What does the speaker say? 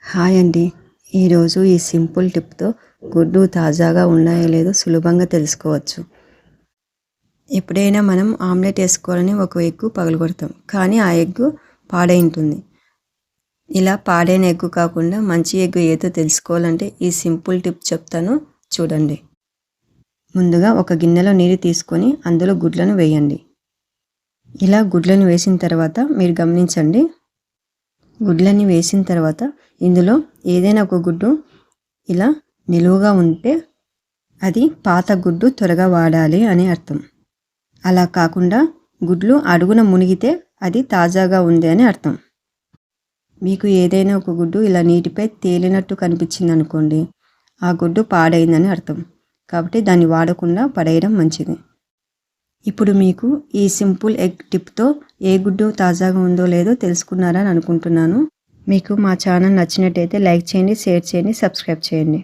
Hi అండి. ఈరోజు ఈ సింపుల్ టిప్‌తో గుడ్డు తాజాగా ఉన్నాయో లేదో సులభంగా తెలుసుకోవచ్చు. ఎప్పుడైనా మనం ఆమ్లెట్ ఏసుకోవాలని ఒక ఎగ్గు పగలగొడతాం. కానీ ఆ ఎగ్గు పాడై ఉంటుంది. ఇలా పాడైన ఎగ్గు కాకుండా మంచి ఎగ్గు ఏదో తెలుసుకోవాలంటే ఈ సింపుల్ టిప్ చెప్తాను చూడండి. ముందుగా ఒక గిన్నెలో నీరు తీసుకొని అందులో గుడ్లను వేయండి. ఇలా గుడ్లను వేసిన తర్వాత మీరు గమనించండి. గుడ్లన్నీ వేసిన తర్వాత ఇందులో ఏదైనా ఒక గుడ్డు ఇలా నిలువుగా ఉంటే అది పాత గుడ్డు త్వరగా వాడాలి అని అర్థం. అలా కాకుండా గుడ్లు అడుగున మునిగితే అది తాజాగా ఉంది అని అర్థం. మీకు ఏదైనా ఒక గుడ్డు ఇలా నీటిపై తేలినట్టు కనిపించింది అనుకోండి, ఆ గుడ్డు పాడైందని అర్థం. కాబట్టి దాన్ని వాడకుండా పడేయడం మంచిది. ఇప్పుడు మీకు ఈ సింపుల్ ఎగ్ టిప్తో ఏ గుడ్డు తాజాగా ఉందో లేదో తెలుసుకున్నారని అనుకుంటున్నాను. మీకు మా ఛానల్ నచ్చినట్టయితే లైక్ చేయండి, షేర్ చేయండి, సబ్స్క్రైబ్ చేయండి.